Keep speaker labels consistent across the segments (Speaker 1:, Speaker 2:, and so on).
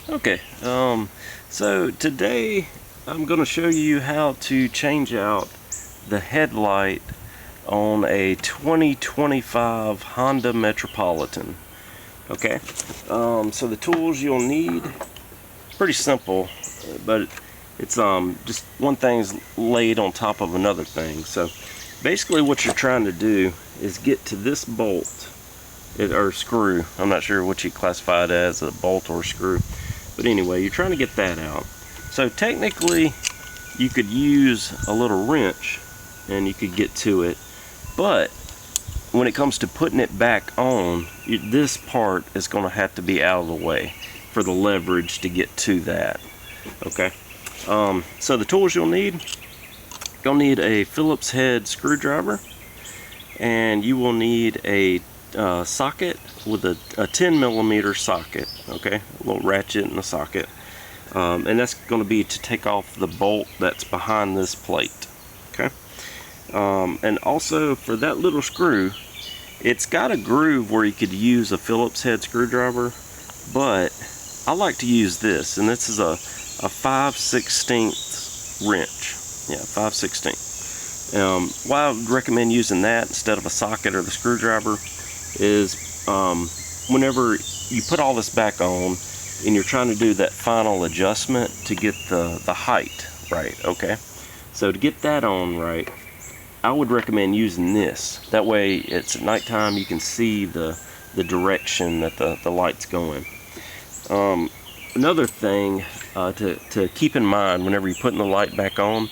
Speaker 1: Okay, so today I'm going to show you how to change out the headlight on a 2025 Honda Metropolitan. Okay, so the tools you'll need, pretty simple, but it's just one thing's laid on top of another thing. So basically what you're trying to do is get to this bolt, or screw. I'm not sure what you classify it as, a bolt or a screw. But anyway, you're trying to get that out. So technically, you could use a little wrench and you could get to it. But when it comes to putting it back on, this part is going to have to be out of the way for the leverage to get to that. Okay. So the tools you'll need a Phillips head screwdriver, and you will need a socket with a 10mm socket, okay, a little ratchet in the socket, and that's going to be to take off the bolt that's behind this plate, okay. And also for that little screw, it's got a groove where you could use a Phillips head screwdriver, but I like to use this, and this is a 5/16 wrench, yeah, 5/16. Why I would recommend using that instead of a socket or the screwdriver is whenever you put all this back on and you're trying to do that final adjustment to get the height right, okay, so to get that on right, I would recommend using this. That way it's at nighttime, you can see the direction that the light's going. Another thing to keep in mind whenever you're putting the light back on,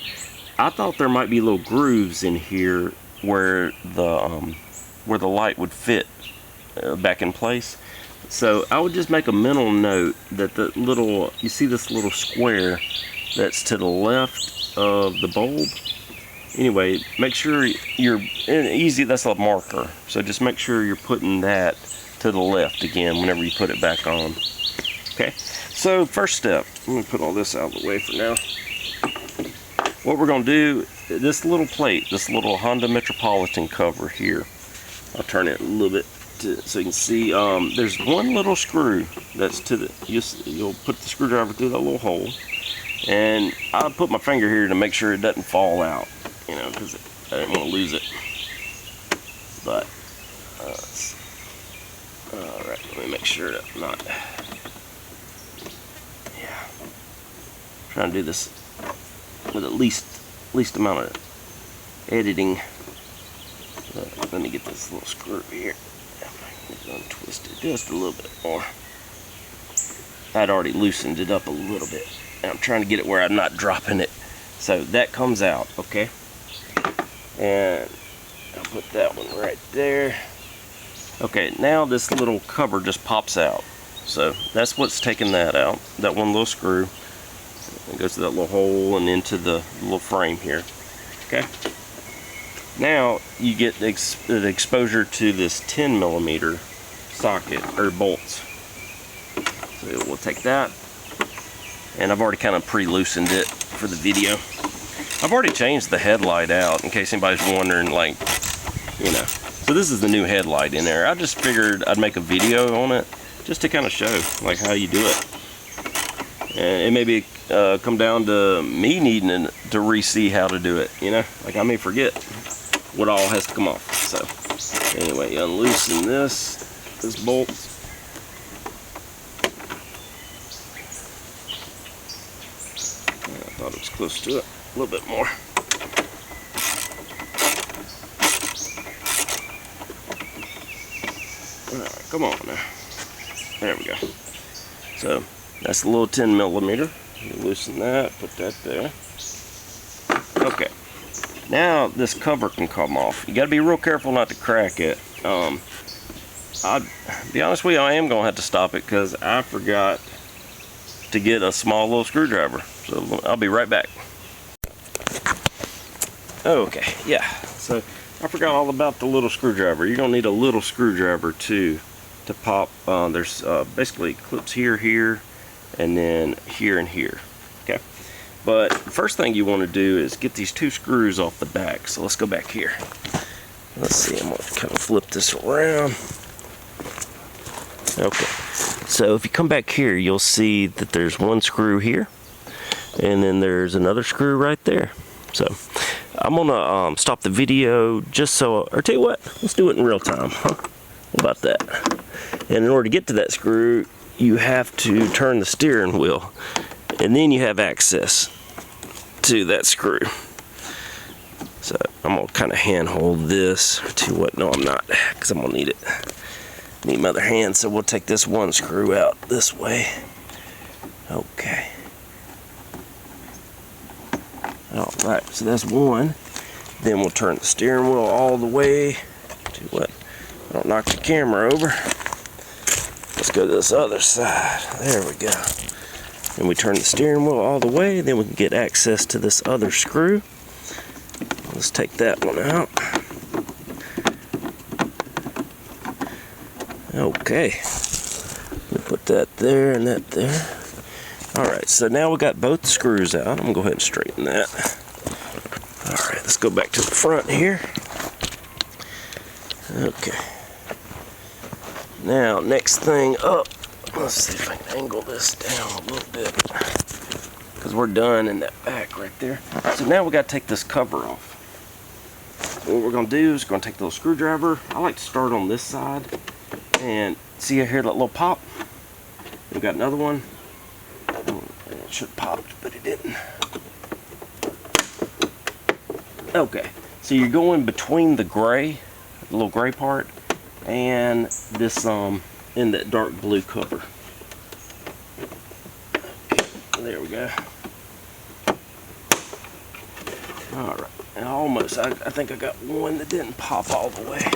Speaker 1: I thought there might be little grooves in here where the light would fit back in place. So I would just make a mental note that you see this little square that's to the left of the bulb. Anyway, make sure that's a marker. So just make sure you're putting that to the left again whenever you put it back on. Okay, so first step, I'm going to put all this out of the way for now. What we're going to do, this little plate, this little Honda Metropolitan cover here, I'll turn it a little bit so you can see, there's one little screw that's to the, you'll put the screwdriver through that little hole, and I'll put my finger here to make sure it doesn't fall out, you know, because I didn't want to lose it. But, alright, let me make sure that I'm not, yeah, trying to do this with at least amount of editing. Let me get this little screw here. Untwist it just a little bit more. I'd already loosened it up a little bit. And I'm trying to get it where I'm not dropping it. So that comes out, okay? And I'll put that one right there. Okay, now this little cover just pops out. So that's what's taking that out. That one little screw. It goes to that little hole and into the little frame here. Okay? Now you get the exposure to this 10mm socket or bolts. So we'll take that, and I've already kind of pre-loosened it for the video. I've already changed the headlight out in case anybody's wondering, like, you know. So this is the new headlight in there. I just figured I'd make a video on it just to kind of show like how you do it. And it maybe come down to me needing to re-see how to do it, you know, like I may forget what all has to come off. So anyway, unloosen this bolt. I thought it was close to it, a little bit more. Alright, come on now. There we go. So that's the little 10mm. You loosen that, put that there. Okay. Now this cover can come off. You got to be real careful not to crack it. I'll be honest with you, I am going to have to stop it because I forgot to get a small little screwdriver. So I'll be right back. Okay, yeah. So I forgot all about the little screwdriver. You're going to need a little screwdriver too to pop. There's basically clips here, and then here and here. Okay. But the first thing you want to do is get these two screws off the back. So let's go back here. Let's see, I'm going to kind of flip this around. Okay. So if you come back here, you'll see that there's one screw here, and then there's another screw right there. So I'm gonna stop the video just so, or tell you what, let's do it in real time, huh? What about that? And in order to get to that screw, you have to turn the steering wheel, and then you have access to that screw. So I'm gonna kind of hand hold this. To what? No, I'm not, because I'm gonna need it. Need my other hand, so we'll take this one screw out this way. Okay. All right, so that's one. Then we'll turn the steering wheel all the way to what? I don't knock the camera over. Let's go to this other side. There we go. And we turn the steering wheel all the way, then we can get access to this other screw. Let's take that one out. Okay. We'll put that there and that there. Alright, so now we got both screws out. I'm going to go ahead and straighten that. Alright, let's go back to the front here. Okay. Now, next thing up. Let's see if I can angle this down a little bit, because we're done in that back right there. So now we got to take this cover off. So what we're going to do is we're going to take the little screwdriver. I like to start on this side. And see here that little pop? We've got another one. It should have popped, but it didn't. Okay, so you're going between the gray, the little gray part, and this in that dark blue cover. Okay, there we go. All right, and almost. I think I got one that didn't pop all the way.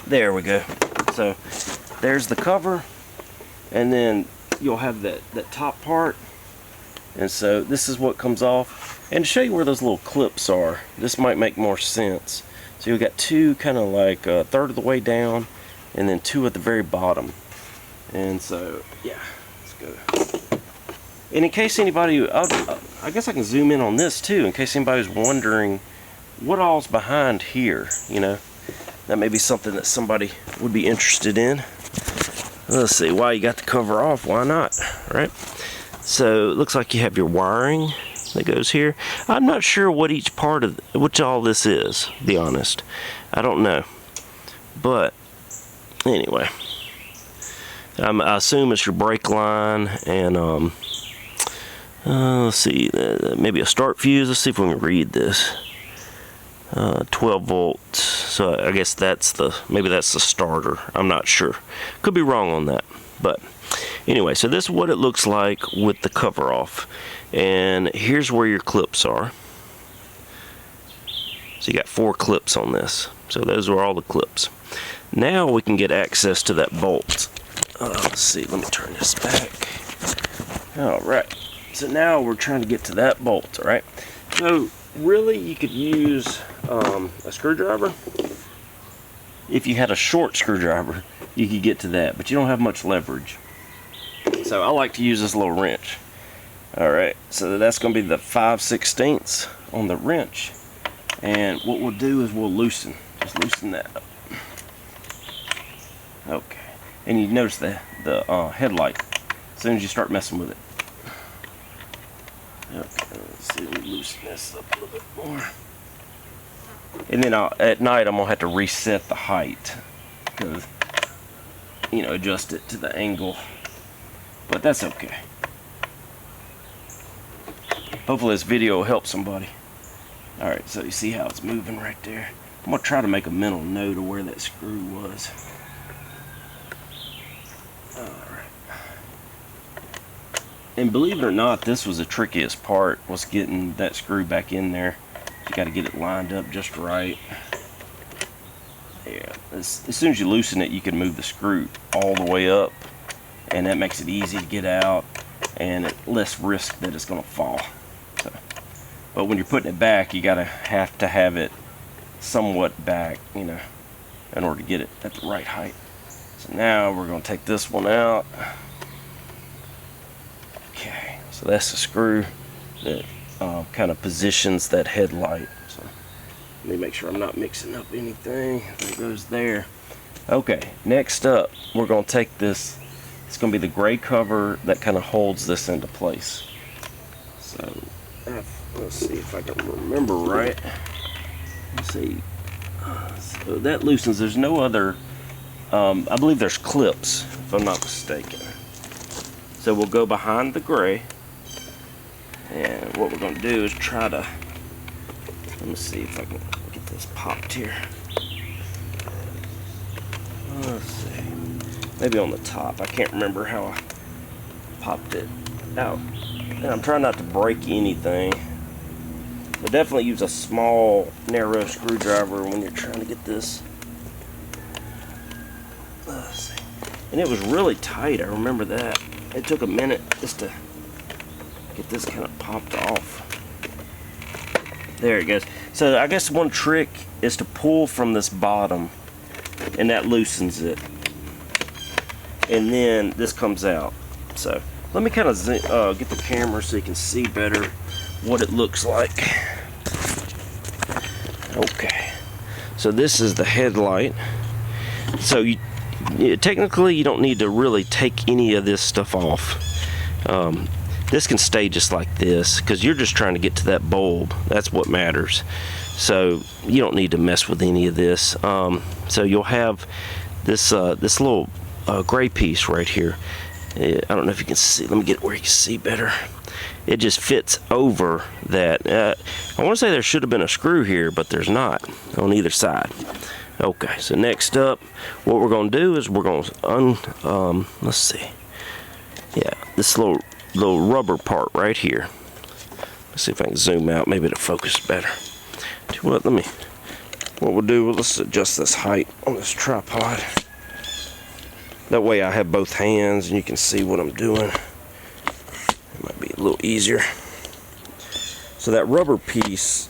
Speaker 1: There we go. So there's the cover, and then you'll have that top part. And so this is what comes off. And to show you where those little clips are, this might make more sense. So you've got two kind of like a third of the way down, and then two at the very bottom. And so, yeah, let's go. And in case anybody, I guess I can zoom in on this too, in case anybody's wondering what all's behind here, you know. That may be something that somebody would be interested in. Let's see, why you got the cover off, why not, right? So it looks like you have your wiring that goes here. I'm not sure what each part of, which all this is, to be honest. I don't know. But, anyway. I assume it's your brake line, and, let's see, maybe a start fuse. Let's see if we can read this. 12 volts, so I guess that's maybe that's the starter. I'm not sure, could be wrong on that, but anyway, so this is what it looks like with the cover off, and here's where your clips are. So you got 4 clips on this, so those are all the clips. Now we can get access to that bolt. Let's see, let me turn this back. Alright, so now we're trying to get to that bolt. Alright, so really you could use a screwdriver. If you had a short screwdriver, you could get to that, but you don't have much leverage. So I like to use this little wrench. Alright, so that's going to be the 5/16 on the wrench, and what we'll do is we'll loosen that up. Okay, and you notice the headlight as soon as you start messing with it. Okay, let's see, let me loosen this up a little bit more. And then at night I'm going to have to reset the height, because, you know, adjust it to the angle. But that's okay. Hopefully this video will help somebody. Alright, so you see how it's moving right there? I'm going to try to make a mental note of where that screw was. Alright. And believe it or not, this was the trickiest part, was getting that screw back in there. You got to get it lined up just right. Yeah, as soon as you loosen it, you can move the screw all the way up, and that makes it easy to get out, and less risk that it's going to fall. So, but when you're putting it back, you have to have it somewhat back, you know, in order to get it at the right height. So now we're going to take this one out. Okay, so that's the screw that kind of positions that headlight. So let me make sure I'm not mixing up anything. That goes there. Okay, next up, we're going to take this. It's going to be the gray cover that kind of holds this into place. So, let's see if I can remember right. Let's see. So that loosens. There's no other. I believe there's clips, if I'm not mistaken. So we'll go behind the gray. And what we're going to do is try to. Let me see if I can get this popped here. Let's see. Maybe on the top. I can't remember how I popped it out. And I'm trying not to break anything. But definitely use a small, narrow screwdriver when you're trying to get this. Let's see. And it was really tight, I remember that. It took a minute just to get this kind of popped off. There it goes. So I guess one trick is to pull from this bottom, and that loosens it. And then this comes out. So let me kind of get the camera so you can see better what it looks like. Okay, so this is the headlight. So technically you don't need to really take any of this stuff off. This can stay just like this because you're just trying to get to that bulb. That's what matters. So you don't need to mess with any of this. So you'll have this this little gray piece right here. I don't know if you can see. Let me get it where you can see better. It just fits over that. I want to say there should have been a screw here, but there's not on either side. Okay, so next up, what we're going to do is we're going to let's see. Yeah, this little rubber part right here. Let's see if I can zoom out. Maybe it'll focus better. What we'll do, let's adjust this height on this tripod. That way I have both hands and you can see what I'm doing. It might be a little easier. So that rubber piece,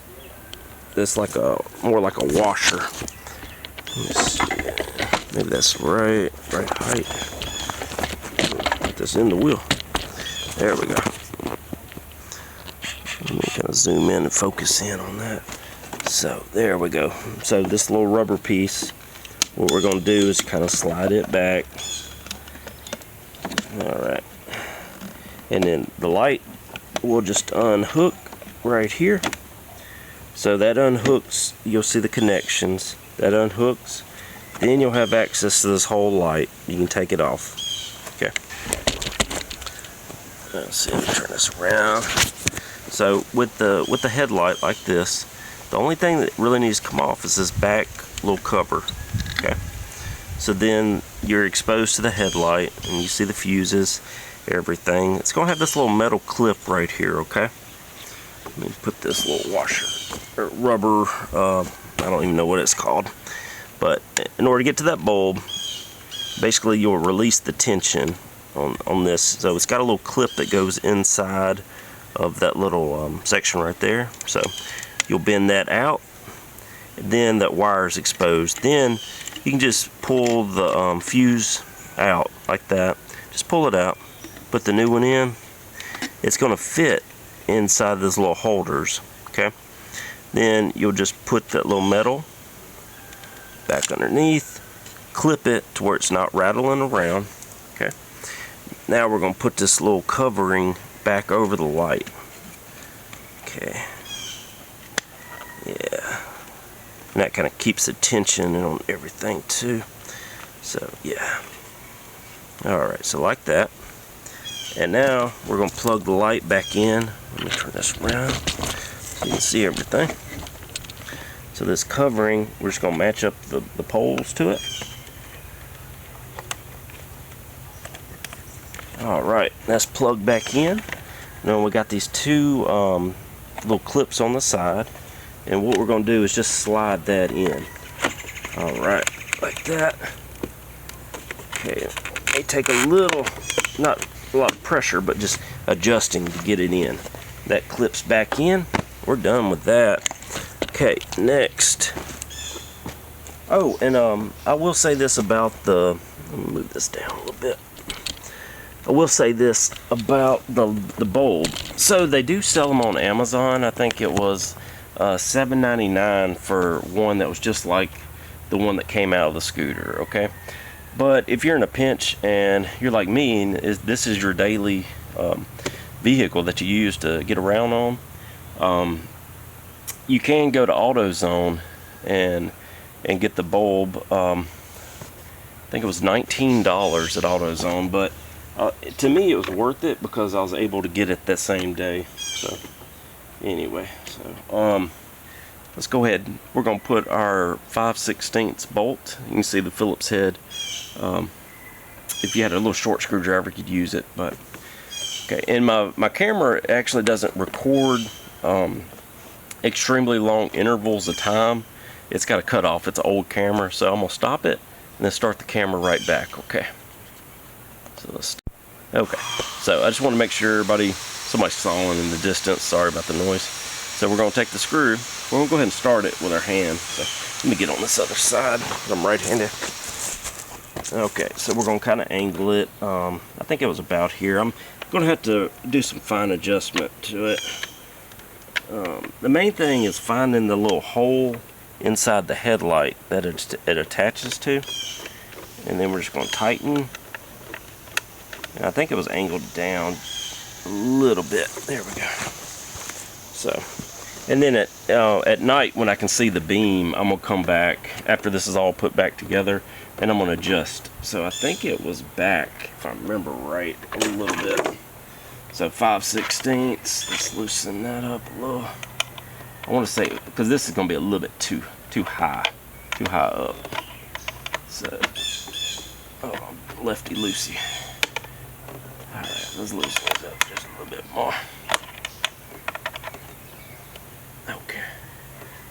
Speaker 1: that's like more like a washer. Let me see. Maybe that's right height. Put this in the wheel. There we go. Let me kind of zoom in and focus in on that. So there we go. So this little rubber piece, what we're going to do is kind of slide it back. Alright. And then the light will just unhook right here. So that unhooks, you'll see the connections. That unhooks. Then you'll have access to this whole light. You can take it off. Okay. Let's see if I turn this around. So with the headlight like this, the only thing that really needs to come off is this back little cover. Okay. So then you're exposed to the headlight and you see the fuses, everything. It's going to have this little metal clip right here, okay? Let me put this little washer, or rubber, I don't even know what it's called. But in order to get to that bulb, basically you'll release the tension on this. So it's got a little clip that goes inside of that little section right there. So you'll bend that out, and then that wire is exposed. Then you can just pull the fuse out like that. Just pull it out, put the new one in. It's going to fit inside those little holders, okay? Then you'll just put that little metal back underneath, clip it to where it's not rattling around, okay? Now we're going to put this little covering back over the light. Okay. Yeah. And that kind of keeps the tension on everything too. So yeah. Alright, so like that. And now we're going to plug the light back in. Let me turn this around so you can see everything. So this covering, we're just going to match up the poles to it. Alright, that's plugged back in. Now we got these two little clips on the side. And what we're going to do is just slide that in. Alright, like that. Okay, it may take a little, not a lot of pressure, but just adjusting to get it in. That clips back in. We're done with that. Okay, next. Oh, and I will say this about the, let me move this down a little bit. I will say this about the bulb. So they do sell them on Amazon. I think it was $7.99 for one that was just like the one that came out of the scooter, okay? But if you're in a pinch and you're like me and this is your daily vehicle that you use to get around on, you can go to AutoZone and get the bulb. I think it was $19 at AutoZone, but to me it was worth it because I was able to get it that same day. So anyway, so let's go ahead. We're going to put our 5/16 bolt. You can see the Phillips head. If you had a little short screwdriver, you could use it. But okay, and my camera actually doesn't record extremely long intervals of time. It's got a cutoff. It's an old camera, so I'm gonna stop it and then start the camera right back. Okay. So let's. Okay. So I just want to make sure somebody's sawing in the distance. Sorry about the noise. So we're gonna take the screw. We're gonna go ahead and start it with our hand. So let me get on this other side. I'm right-handed. Okay. So we're gonna kind of angle it. I think it was about here. I'm gonna have to do some fine adjustment to it. The main thing is finding the little hole inside the headlight that it attaches to, and then we're just going to tighten. And I think it was angled down a little bit. There we go. So, and then at night when I can see the beam, I'm gonna come back after this is all put back together, and I'm gonna adjust. So I think it was back, if I remember right, a little bit. So 5/16. Let's loosen that up a little. I want to say, because this is going to be a little bit too high up. So, lefty loosey. All right, let's loosen this up just a little bit more. Okay,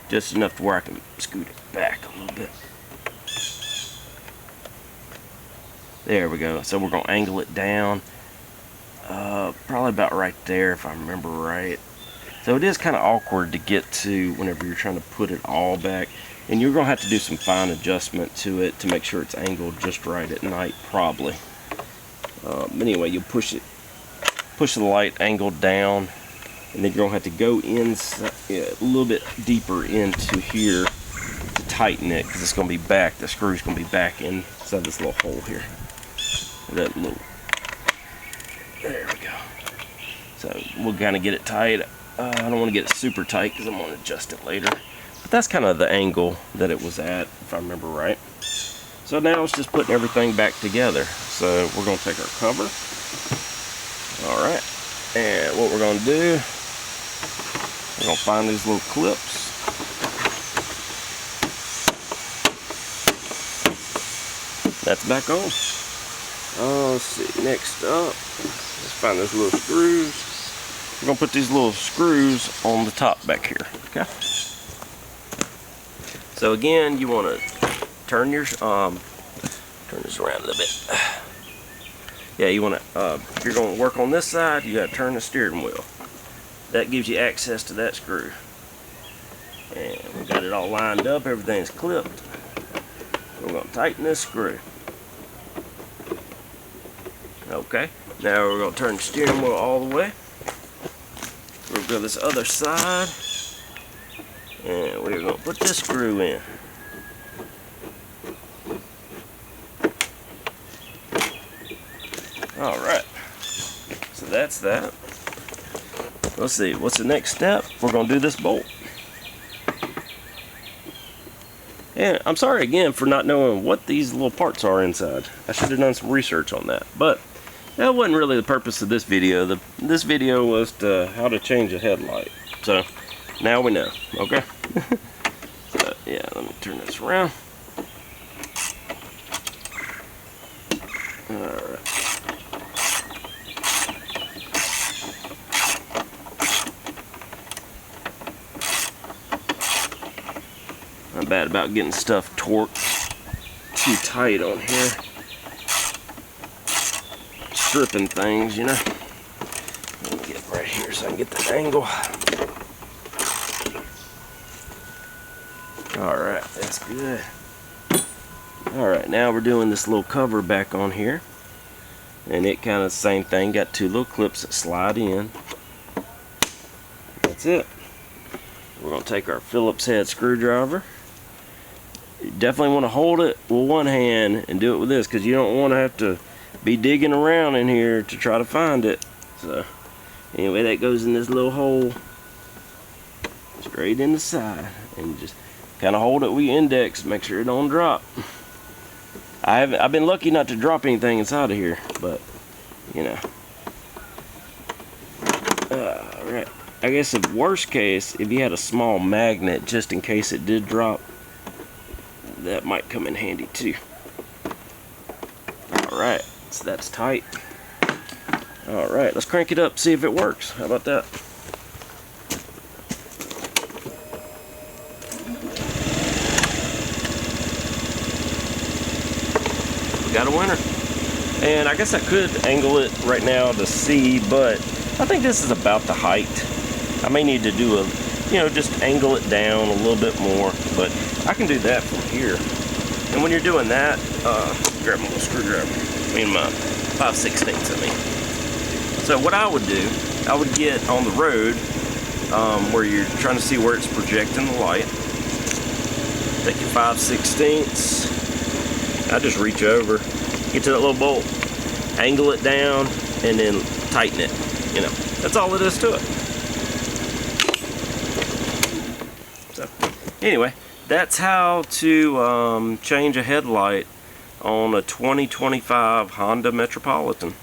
Speaker 1: just enough to where I can scoot it back a little bit. There we go. So we're going to angle it down. Probably about right there, if I remember right. So it is kind of awkward to get to whenever you're trying to put it all back, and you're going to have to do some fine adjustment to it to make sure it's angled just right at night, probably. Anyway, you'll push the light angled down, and then you're going to have to go inside, a little bit deeper into here to tighten it, because it's going to be back. The screw's going to be back inside this little hole here. That little. There we go. So we'll kind of get it tight. I don't want to get it super tight because I'm going to adjust it later. But that's kind of the angle that it was at, if I remember right. So now it's just putting everything back together. So we're going to take our cover. Alright. And what we're going to do, we're going to find these little clips. That's back on. Let's see. Next up, let's find those little screws. We're going to put these little screws on the top back here, okay? So again, you want to turn your, turn this around a little bit. Yeah, you want to, if you're going to work on this side, you got to turn the steering wheel. That gives you access to that screw. And we got it all lined up, everything's clipped. We're going to tighten this screw. Okay, now we're going to turn the steering wheel all the way. We'll go this other side, and we're going to put this screw in. Alright, so that's that. Let's see, what's the next step? We're going to do this bolt. And I'm sorry again for not knowing what these little parts are inside. I should have done some research on that, but that wasn't really the purpose of this video. This video was how to change a headlight. So now we know, okay? So yeah, let me turn this around. Alright. I'm bad about getting stuff torqued too tight on here. Stripping things, you know. Let me get right here so I can get the angle. Alright, that's good. Alright, now we're doing this little cover back on here. And it kind of the same thing, got two little clips that slide in. That's it. We're going to take our Phillips head screwdriver You definitely want to hold it with one hand and do it with this, because you don't want to have to be digging around in here to try to find it. So anyway, that goes in this little hole straight in the side, and just kind of hold it with your index, make sure it don't drop. I've been lucky not to drop anything inside of here, but you know. Alright, I guess if worst case, if you had a small magnet just in case it did drop, that might come in handy too. Alright, so that's tight. Alright, let's crank it up, see if it works. How about that? We got a winner. And I guess I could angle it right now to see, but I think this is about the height. I may need to do a, just angle it down a little bit more, but I can do that from here. And when you're doing that, grab my little screwdriver. My 5/16, I mean. So what I would do, I would get on the road where you're trying to see where it's projecting the light. Take your 5/16. I just reach over, get to that little bolt, angle it down, and then tighten it. That's all it is to it. So anyway, that's how to change a headlight on a 2025 Honda Metropolitan.